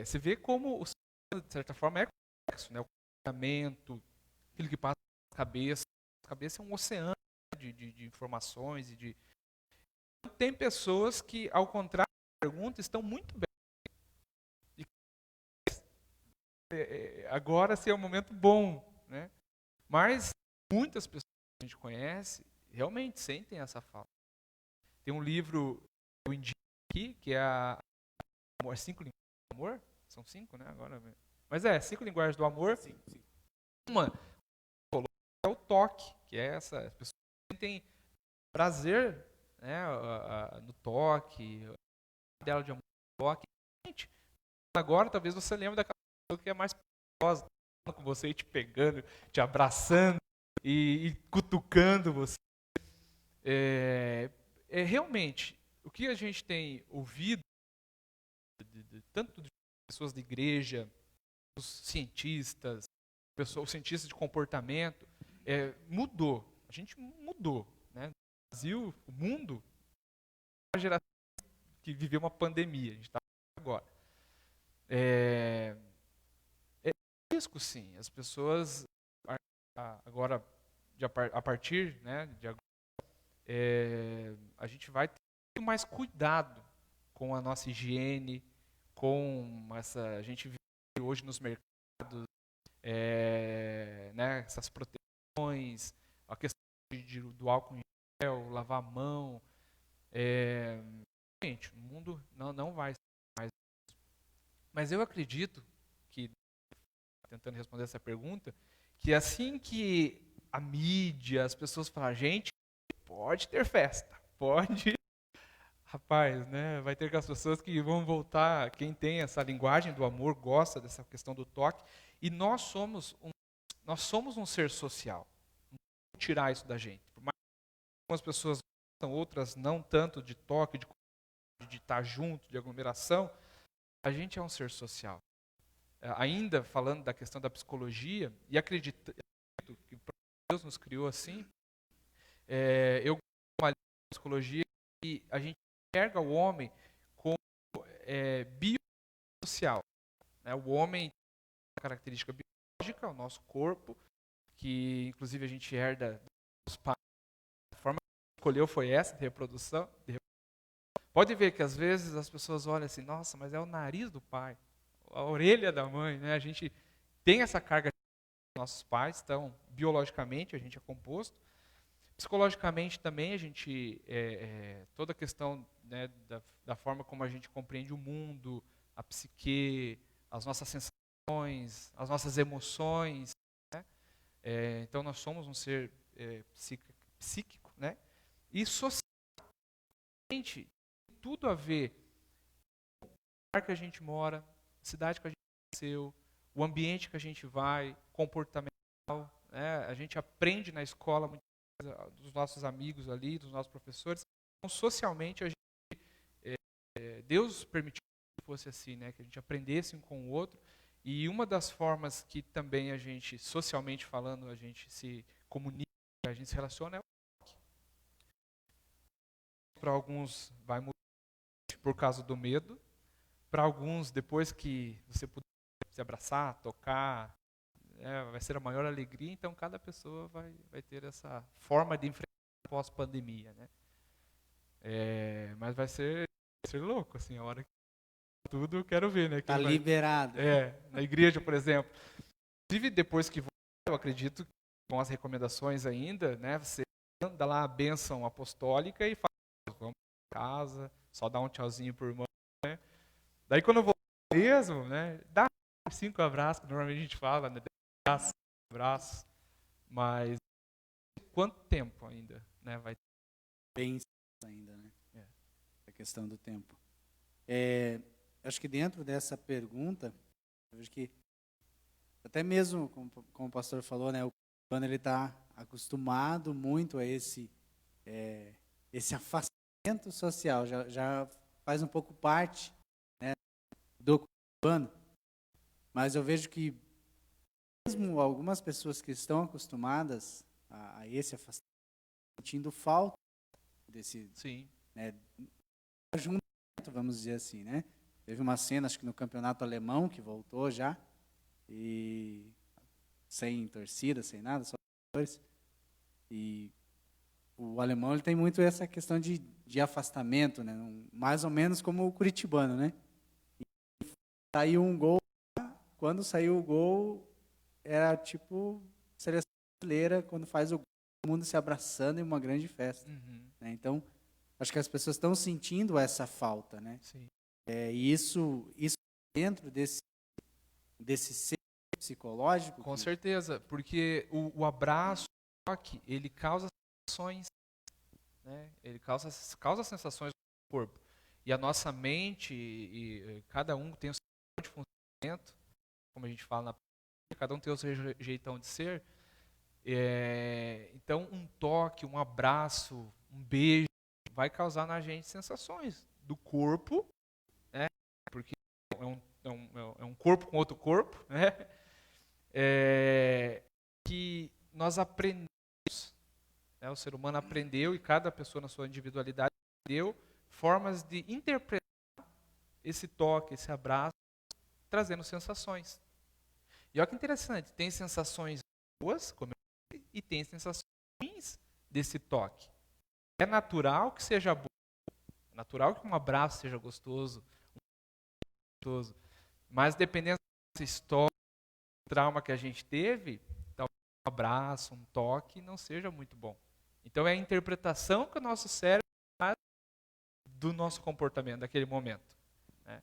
Você vê como, de certa forma, é complexo, né? O comportamento, aquilo que passa na cabeça. A cabeça é um oceano de informações. Tem pessoas que, ao contrário da pergunta, estão muito bem. Agora sim é um momento bom, né? Mas muitas pessoas que a gente conhece realmente sentem essa falta. Tem um livro que eu indico aqui, que é Amor, 5 linguagens do amor. São 5, né? Agora, mas 5 linguagens do amor. Sim. Uma é o toque, que é essa. As pessoas sentem prazer né, no toque, dela de amor no toque. Gente, agora talvez você lembre daquela pessoa que é mais perigosa, com você e te pegando, te abraçando e cutucando você. Realmente, o que a gente tem ouvido, tanto de pessoas da igreja, os cientistas, os cientistas de comportamento, mudou. A gente mudou. Né? No Brasil, o mundo, a geração que viveu uma pandemia, a gente está agora. É risco, sim. As pessoas, agora, a partir, né, de agora, a gente vai ter mais cuidado com a nossa higiene, com essa... A gente vê hoje nos mercados, né, essas proteções, a questão do álcool em gel, lavar a mão. Gente, o mundo não vai ser mais. Mas eu acredito que, tentando responder essa pergunta, que assim que a mídia, as pessoas falam, gente, pode ter festa, pode... Rapaz, né, vai ter aquelas pessoas que vão voltar, quem tem essa linguagem do amor, gosta dessa questão do toque, e nós somos um ser social. Não vamos tirar isso da gente. Por mais que algumas pessoas gostam, outras não tanto de toque, de estar junto, de aglomeração, a gente é um ser social. Ainda falando da questão da psicologia, e acredito que Deus nos criou assim, eu gosto de uma psicologia que a gente enxerga o homem como biosocial. Né? O homem tem uma característica biológica, o nosso corpo, que inclusive a gente herda dos pais. A forma que a gente escolheu foi essa, de reprodução. Pode ver que às vezes as pessoas olham assim, nossa, mas é o nariz do pai, a orelha da mãe. Né? A gente tem essa carga dos nossos pais, então biologicamente a gente é composto. Psicologicamente também a gente, toda a questão, né, da forma como a gente compreende o mundo, a psique, as nossas sensações, as nossas emoções. Né? Então nós somos um ser psíquico, né? E socialmente tem tudo a ver com o lugar que a gente mora, a cidade que a gente nasceu, o ambiente que a gente vai, comportamental. Né? A gente aprende na escola muito dos nossos amigos ali, dos nossos professores. Então, socialmente, a gente, Deus permitiu que fosse assim, né? Que a gente aprendesse um com o outro. E uma das formas que também a gente, socialmente falando, a gente se comunica, a gente se relaciona é o toque. Para alguns vai mudar por causa do medo. Para alguns, depois que você puder se abraçar, tocar, vai ser a maior alegria, então cada pessoa vai ter essa forma de enfrentar pós-pandemia, né? Mas vai ser louco, assim, a hora que tudo eu quero ver, né? Tá liberado. Na igreja, por exemplo. Inclusive, depois que voltar, eu acredito que com as recomendações ainda, né? Você dá lá a bênção apostólica e fala, vamos para casa, só dá um tchauzinho por irmão, né? Daí quando eu voltar mesmo, né? Dá 5 abraços, que normalmente a gente fala, né? Abraço, mas quanto tempo ainda, né, vai ter? Bem ainda, né? A questão do tempo. Acho que dentro dessa pergunta, eu acho que até mesmo, como o pastor falou, né, quando ele está acostumado muito a esse afastamento social, já faz um pouco parte, né, do urbano, mas eu vejo que mesmo algumas pessoas que estão acostumadas a esse afastamento, sentindo falta desse, né, junto, vamos dizer assim, né? Teve uma cena, acho que no campeonato alemão, que voltou já, e sem torcida, sem nada, só jogadores. E o alemão ele tem muito essa questão de afastamento, né? Mais ou menos como o curitibano, né? E saiu um gol, quando saiu o gol, era tipo seleção brasileira, quando faz o gol, todo mundo se abraçando em uma grande festa. Né? Então, acho que as pessoas estão sentindo essa falta, né? Sim. E isso dentro desse ser psicológico. Com certeza, porque o abraço, o toque, ele causa sensações, né? né? Ele causa sensações no corpo. E a nossa mente, e cada um tem o seu de funcionamento, como a gente fala na prática, cada um tem o seu jeitão de ser. Então, um toque, um abraço, um beijo, vai causar na gente sensações do corpo, né? Porque é um corpo com outro corpo, né? Que nós aprendemos, né? O ser humano aprendeu, e cada pessoa na sua individualidade aprendeu formas de interpretar esse toque, esse abraço, trazendo sensações. E olha que interessante, tem sensações boas, como eu disse, e tem sensações ruins desse toque. É natural que seja bom, é natural que um abraço seja gostoso, mas dependendo da história, do trauma que a gente teve, talvez um abraço, um toque não seja muito bom. Então é a interpretação que o nosso cérebro faz do nosso comportamento naquele momento, né?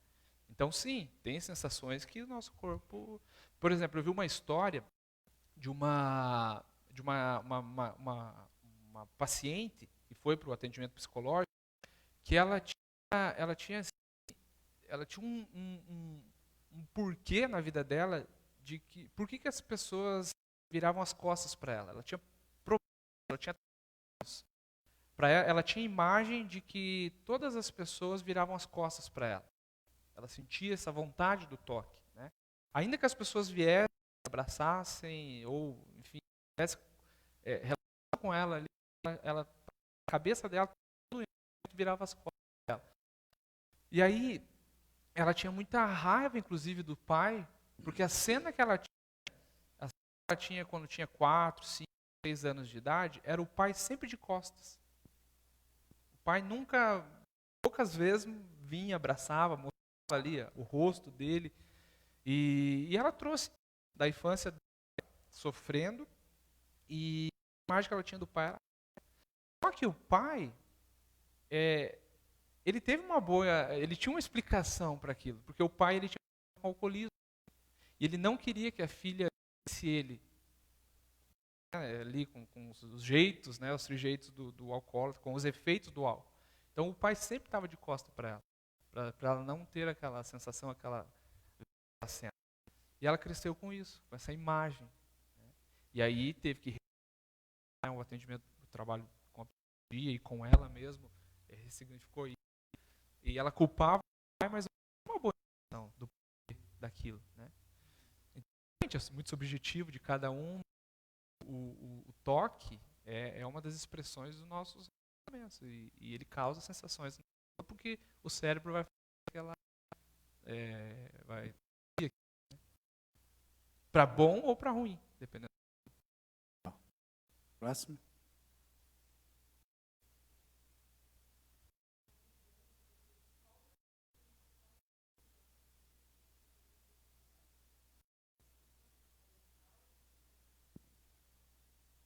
Então sim, tem sensações que o nosso corpo... Por exemplo, eu vi uma história de uma paciente que foi para o atendimento psicológico, que ela tinha um porquê na vida dela de que por que as pessoas viravam as costas para ela. Ela tinha problemas, ela tinha ela tinha imagem de que todas as pessoas viravam as costas para ela. Ela sentia essa vontade do toque, né? Ainda que as pessoas viessem, abraçassem ou, enfim, tivessem relação com ela ali, a cabeça dela virava as costas para ela. E aí ela tinha muita raiva, inclusive, do pai, porque a cena que ela tinha quando tinha 4, 5, 6 anos de idade, era o pai sempre de costas. O pai poucas vezes vinha, abraçava, mostrava ali o rosto dele. E ela trouxe da infância dela, sofrendo, e a imagem que ela tinha do pai era... Só que o pai, ele teve ele tinha uma explicação para aquilo, porque o pai ele tinha um alcoolismo, e ele não queria que a filha visse ele ali com os jeitos, né, os trejeitos do alcoólatra, com os efeitos do álcool. Então o pai sempre estava de costas para ela não ter aquela sensação, aquela cena. E ela cresceu com isso, com essa imagem, né? E aí teve que um atendimento, o trabalho com a psiquiatria e com ela mesmo, ressignificou isso. E ela culpava o pai, mas não uma boa intenção daquilo, né? Então, é muito subjetivo de cada um. O toque é uma das expressões dos nossos pensamentos, e ele causa sensações, porque o cérebro vai fazer aquela para bom ou para ruim, dependendo. Próximo.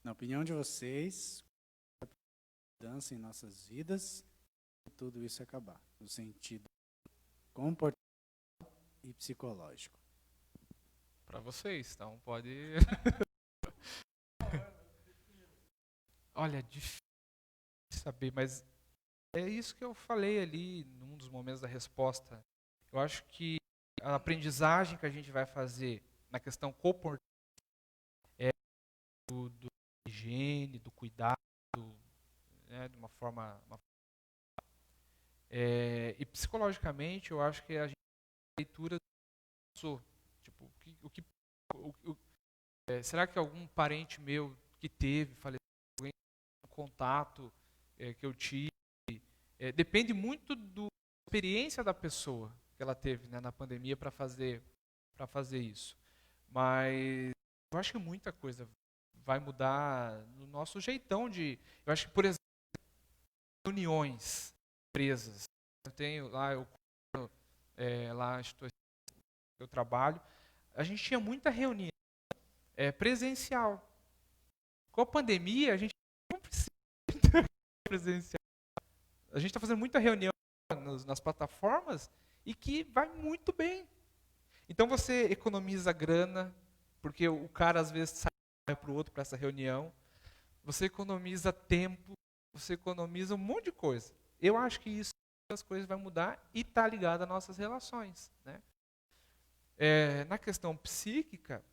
Na opinião de vocês, mudança em nossas vidas, tudo isso acabar, no sentido comportamental e psicológico. Para vocês, então pode... Olha, difícil saber, mas é isso que eu falei ali num dos momentos da resposta. Eu acho que a aprendizagem que a gente vai fazer na questão comportamental do higiene, do cuidado, né, de uma forma... e psicologicamente, eu acho que a gente leitura tipo, será que algum parente meu que teve, faleceu, alguém um contato que eu tive, depende muito da experiência da pessoa que ela teve, né, na pandemia para fazer isso. Mas eu acho que muita coisa vai mudar no nosso jeitão de... Eu acho que, por exemplo, reuniões, empresas. Eu tenho lá, lá a instituição que eu trabalho, a gente tinha muita reunião presencial. Com a pandemia, a gente não precisa de presencial. A gente está fazendo muita reunião nas plataformas e que vai muito bem. Então você economiza grana, porque o cara às vezes sai para o outro para essa reunião. Você economiza tempo, você economiza um monte de coisa. Eu acho que isso, as coisas vão mudar e está ligado às nossas relações, né? Na questão psíquica,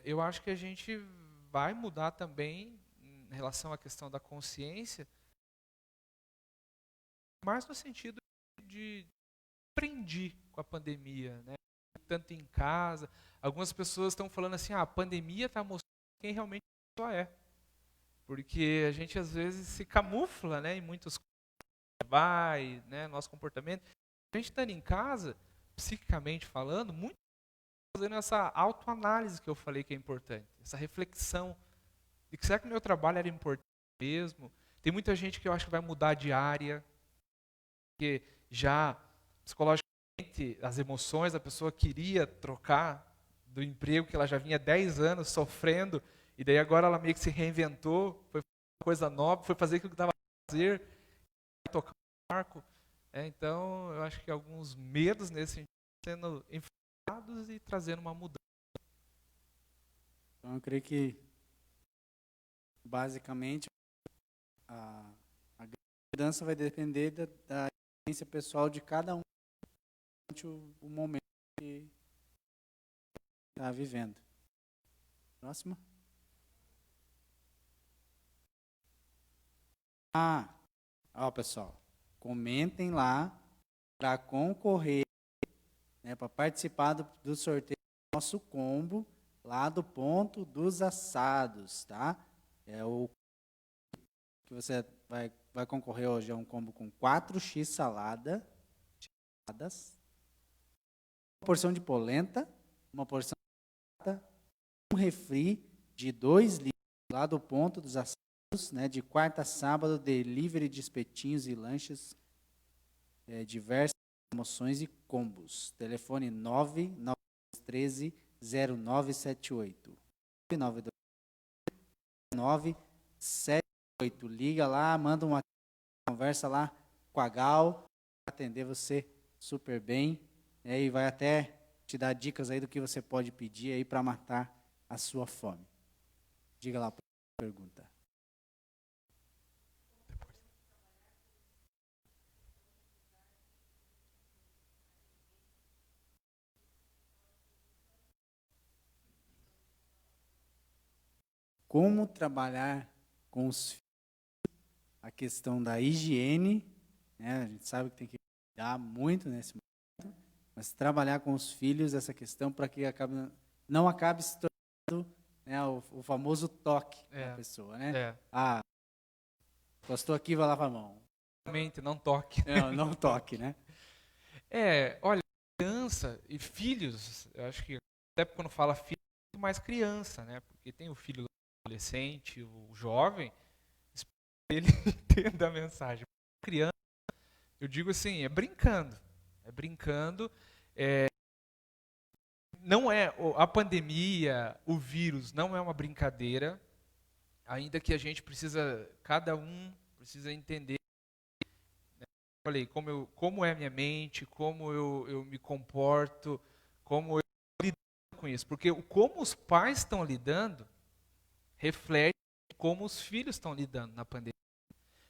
eu acho que a gente vai mudar também em relação à questão da consciência, mais no sentido de aprendi com a pandemia, né? Tanto em casa, algumas pessoas estão falando assim, a pandemia está mostrando quem realmente a pessoa é, porque a gente às vezes se camufla, né, em muitos vai, né, nosso comportamento. A gente estando em casa, psiquicamente falando, muito fazendo essa autoanálise que eu falei que é importante, essa reflexão de que será que o meu trabalho era importante mesmo? Tem muita gente que eu acho que vai mudar de área, porque já psicologicamente as emoções, a pessoa queria trocar do emprego que ela já vinha 10 anos sofrendo, e daí agora ela meio que se reinventou, foi fazer uma coisa nova, foi fazer aquilo que dava a fazer, tocar o barco. Então, eu acho que alguns medos nesse sentido sendo enfrentados e trazendo uma mudança. Então, eu creio que, basicamente, a mudança vai depender da experiência pessoal de cada um durante o momento que está vivendo. Próxima. Ó, pessoal, comentem lá para concorrer, né, para participar do sorteio do nosso combo lá do Ponto dos Assados, tá? É o que você vai concorrer hoje, é um combo com 4x saladas, uma porção de polenta, uma porção de batata, um refri de 2 litros lá do Ponto dos Assados, né, de quarta a sábado, delivery de espetinhos e lanches, diversas promoções e combos. Telefone 99213-0978. 99213-0978. Liga lá, manda uma conversa lá com a Gal, vai atender você super bem, e vai até te dar dicas aí do que você pode pedir aí para matar a sua fome. Diga lá a pergunta. Como trabalhar com os filhos, a questão da higiene, né? A gente sabe que tem que cuidar muito nesse momento, mas trabalhar com os filhos essa questão para que não acabe se tornando, né, o famoso toque da pessoa, né? Gostou aqui, vai lavar a mão. Realmente, não toque. Não toque, né? Olha, criança e filhos, eu acho que até quando fala filho, é muito mais criança, né? Porque tem o filho adolescente, o jovem, ele entenda a mensagem. Criança, eu digo assim, é brincando. Não é a pandemia, o vírus, não é uma brincadeira, ainda que a gente cada um precisa entender, né? Falei, como é a minha mente, como eu me comporto, como eu lido com isso. Porque como os pais estão lidando, reflete como os filhos estão lidando na pandemia.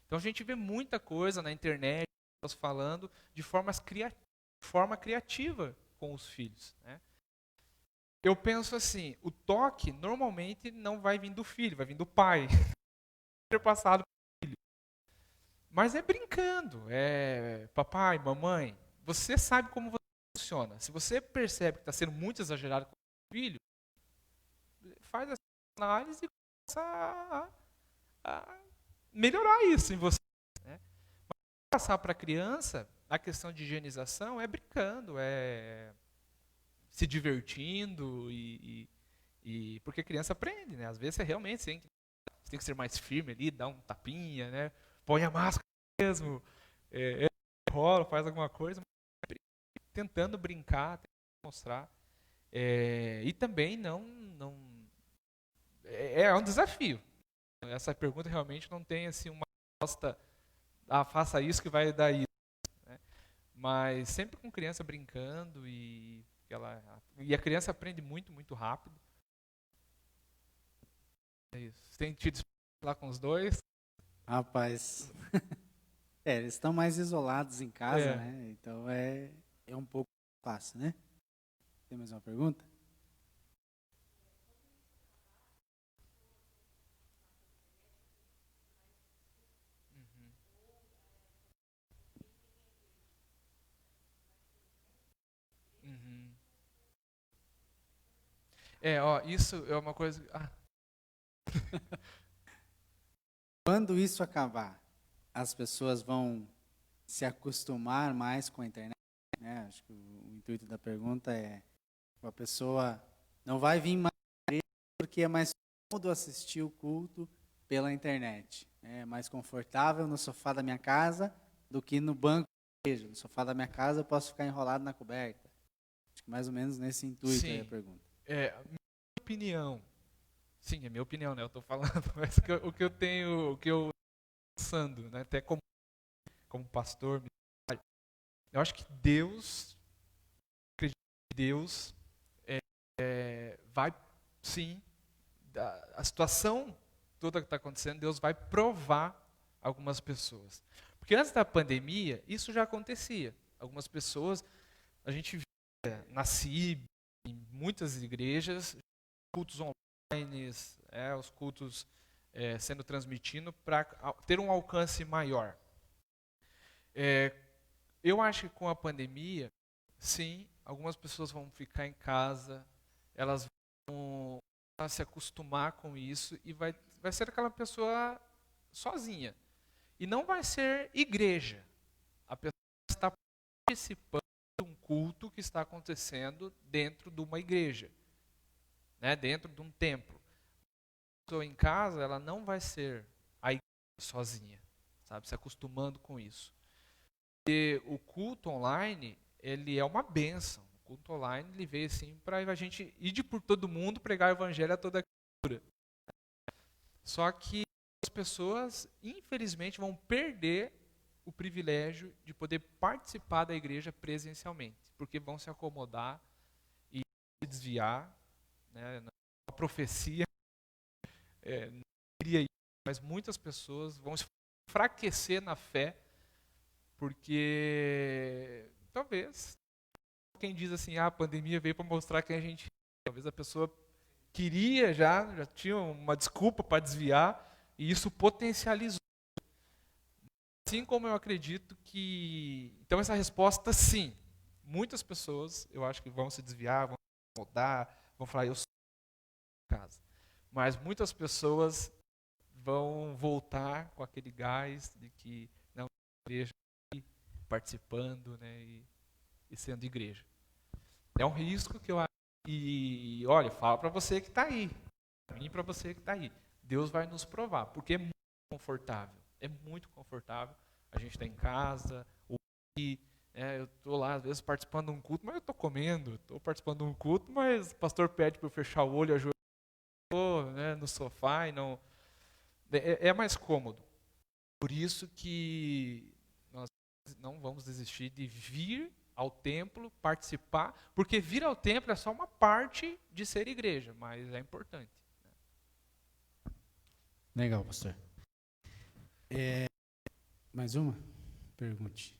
Então a gente vê muita coisa na internet, pessoas falando de forma criativa com os filhos, né? Eu penso assim, o toque normalmente não vai vir do filho, vai vir do pai. Ser passado para o filho. Mas é brincando, papai, mamãe, você sabe como você funciona. Se você percebe que está sendo muito exagerado com o filho, faz essa análise e começa a melhorar isso em você, né? Mas passar para a criança, a questão de higienização é brincando, se divertindo porque a criança aprende, né? Às vezes você realmente tem que ser mais firme ali, dar um tapinha, né? Põe a máscara mesmo, rola, faz alguma coisa, mas tentando brincar, tentando mostrar, e também não é um desafio. Essa pergunta realmente não tem assim uma resposta, faça isso que vai dar isso, né? Mas sempre com criança brincando e a criança aprende muito, muito rápido. É isso. Você tem tido lá com os dois? Rapaz, eles estão mais isolados em casa, É. né? Então é um pouco fácil, né? Tem mais uma pergunta? Uhum. Ó, isso é uma coisa. Quando isso acabar, as pessoas vão se acostumar mais com a internet, né? Acho que o intuito da pergunta é: a pessoa não vai vir mais à igreja porque é mais cômodo assistir o culto pela internet. É mais confortável no sofá da minha casa do que no banco da igreja. No sofá da minha casa eu posso ficar enrolado na coberta. Acho que mais ou menos nesse intuito aí a Sim. pergunta. Minha opinião. Sim, é minha opinião, né? Eu estou falando, mas o que eu pensando, né? Até como pastor, eu acho que Deus, acredito que Deus vai, sim, a situação toda que está acontecendo, Deus vai provar algumas pessoas. Porque antes da pandemia, isso já acontecia. Algumas pessoas, a gente via na CIB, em muitas igrejas, cultos online, os cultos sendo transmitidos para ter um alcance maior. Eu acho que com a pandemia, sim, algumas pessoas vão ficar em casa, elas vão se acostumar com isso e vai ser aquela pessoa sozinha. E não vai ser igreja. A pessoa está participando de um culto que está acontecendo dentro de uma igreja, né, dentro de um templo. A pessoa em casa, ela não vai ser a igreja sozinha, sabe, se acostumando com isso. E o culto online, ele é uma bênção. O culto online, ele veio assim para a gente ir por todo mundo, pregar o evangelho a toda criatura. Só que as pessoas, infelizmente, vão perder o privilégio de poder participar da igreja presencialmente, porque vão se acomodar e se desviar, né? A profecia não queria isso, mas muitas pessoas vão se enfraquecer na fé, porque talvez quem diz assim, a pandemia veio para mostrar quem a gente é. Talvez a pessoa queria já tinha uma desculpa para desviar, e isso potencializou. Assim como eu acredito que... Então essa resposta, sim. Muitas pessoas, eu acho que vão se desviar, vão mudar, vão falar, eu sou de casa. Mas muitas pessoas vão voltar com aquele gás de que não, igreja, participando, né, e sendo igreja. É um risco que eu acho. E olha, falo para você que está aí, para mim, para você que está aí. Deus vai nos provar, porque é muito confortável. É muito confortável. A gente está em casa, eu estou lá, às vezes, participando de um culto, mas eu estou comendo. Estou participando de um culto, mas o pastor pede para eu fechar o olho, ajoelhar, né, no sofá, e não... É mais cômodo. Por isso que nós não vamos desistir de vir ao templo, participar, porque vir ao templo é só uma parte de ser igreja, mas é importante. Legal, pastor. Mais uma? Pergunte.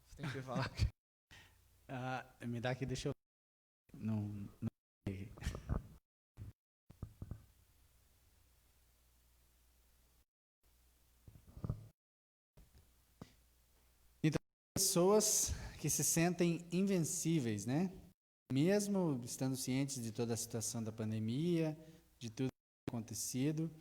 Você tem que falar aqui. Me dá aqui, deixa eu... Não... Então, pessoas que se sentem invencíveis, né? Mesmo estando cientes de toda a situação da pandemia, de tudo que tem acontecido,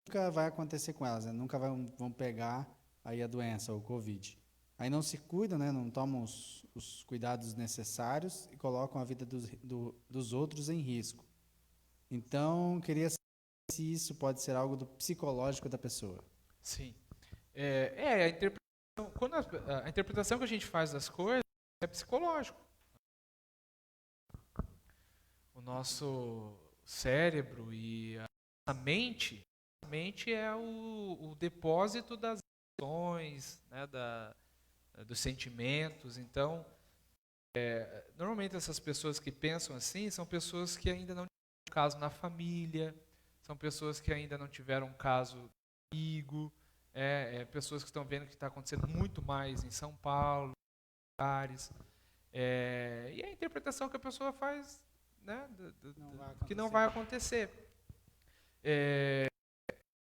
nunca vai acontecer com elas, né? Nunca vão pegar aí a doença, o Covid. Aí não se cuidam, né? Não tomam os cuidados necessários e colocam a vida dos outros em risco. Então, queria saber se isso pode ser algo do psicológico da pessoa. Sim. A interpretação, a interpretação que a gente faz das coisas é psicológico. nosso cérebro e a mente é o depósito das emoções, né, dos sentimentos. Então, normalmente essas pessoas que pensam assim são pessoas que ainda não tiveram um caso na família, são pessoas que ainda não tiveram um caso amigo, pessoas que estão vendo que está acontecendo muito mais em São Paulo, em lugares. E a interpretação que a pessoa faz, né, que não vai acontecer.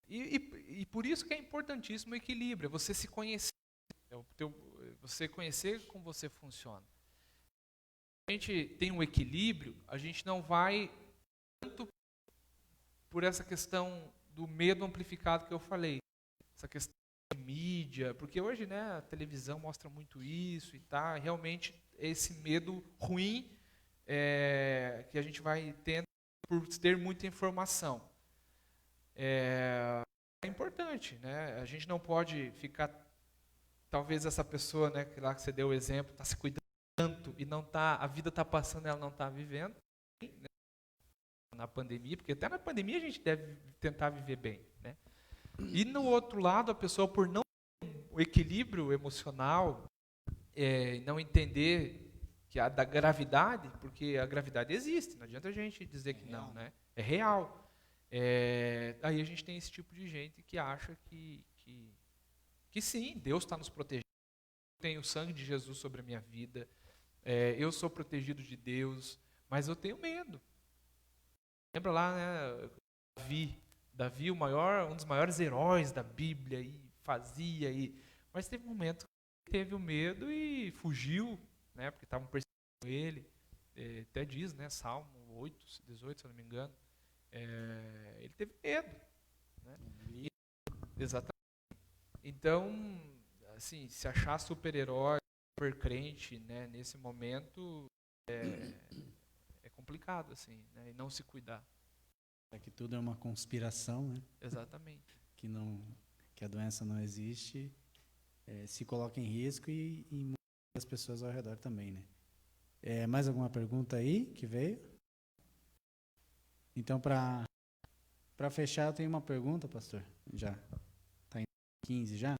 E por isso que é importantíssimo o equilíbrio, você se conhecer, você conhecer como você funciona. A gente tem um equilíbrio, a gente não vai tanto por essa questão do medo amplificado que eu falei, essa questão de mídia, porque hoje, né, a televisão mostra muito isso e tá, realmente esse medo ruim que a gente vai tendo por ter muita informação. É importante, né? A gente não pode ficar, talvez essa pessoa, né, que lá que você deu o exemplo, está se cuidando tanto e não tá, a vida está passando, ela não está vivendo, né? Na pandemia, porque até na pandemia a gente deve tentar viver bem, né? E no outro lado, a pessoa, por não ter o equilíbrio emocional, não entender da gravidade, porque a gravidade existe, não adianta a gente dizer que não, né? É real. Aí a gente tem esse tipo de gente que acha que sim, Deus está nos protegendo, eu tenho o sangue de Jesus sobre a minha vida, eu sou protegido de Deus, mas eu tenho medo. Lembra lá, né, Davi, um dos maiores heróis da Bíblia, mas teve um momento que teve o medo e fugiu, né, porque estavam perseguindo ele. Até diz, né, Salmo 8, 18, se eu não me engano, ele teve medo, né? Exatamente. Então, assim, se achar super-herói, super crente, né, nesse momento é complicado, assim, né, e não se cuidar. Que tudo é uma conspiração, né? Exatamente. Que a doença não existe, se coloca em risco e muitas pessoas ao redor também, né? Mais alguma pergunta aí que veio? Então, para fechar, eu tenho uma pergunta, pastor. Já está em 15 já?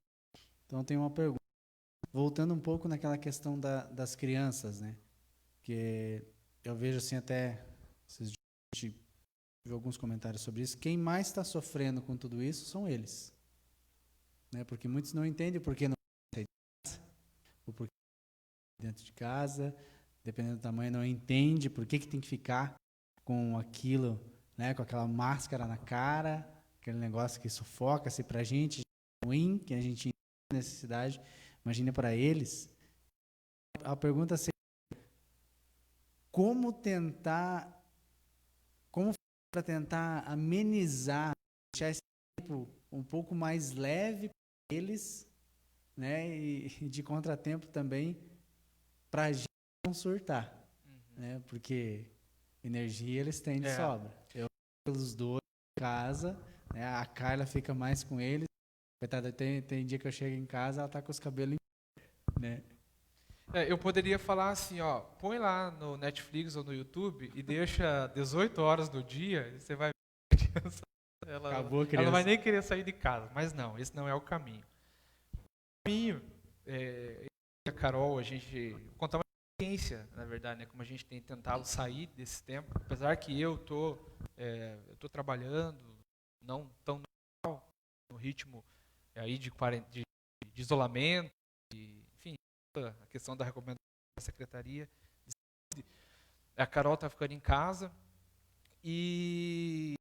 Então, eu tenho uma pergunta. Voltando um pouco naquela questão das crianças, né? Que eu vejo assim até esses dias, a gente viu alguns comentários sobre isso. Quem mais está sofrendo com tudo isso são eles, né? Porque muitos não entendem o porquê não sair de casa, o porquê dentro de casa, dependendo do tamanho, não entende por que tem que ficar com aquilo, né? Com aquela máscara na cara, aquele negócio que sufoca, se pra gente é ruim, que a gente tem necessidade, imagina para eles. A pergunta seria: como para tentar amenizar, deixar esse tempo um pouco mais leve para eles, né? E de contratempo também para a gente não surtar, né? Porque energia eles têm de sobra. Eu pelos dois em casa, né? A Carla fica mais com eles. Coitada, tem dia que eu chego em casa, ela tá com os cabelos em, né? Eu poderia falar assim, ó, põe lá no Netflix ou no YouTube e deixa 18 horas do dia, e você vai ver a criança. Acabou a criança. Ela não vai nem querer sair de casa, mas não, esse não é o caminho. O caminho, a Carol, a gente vou contar uma experiência, na verdade, né, como a gente tem tentado sair desse tempo, apesar que eu tô trabalhando, não tão normal, no ritmo aí de isolamento, enfim, a questão da recomendação da Secretaria de Saúde. A Carol está ficando em casa e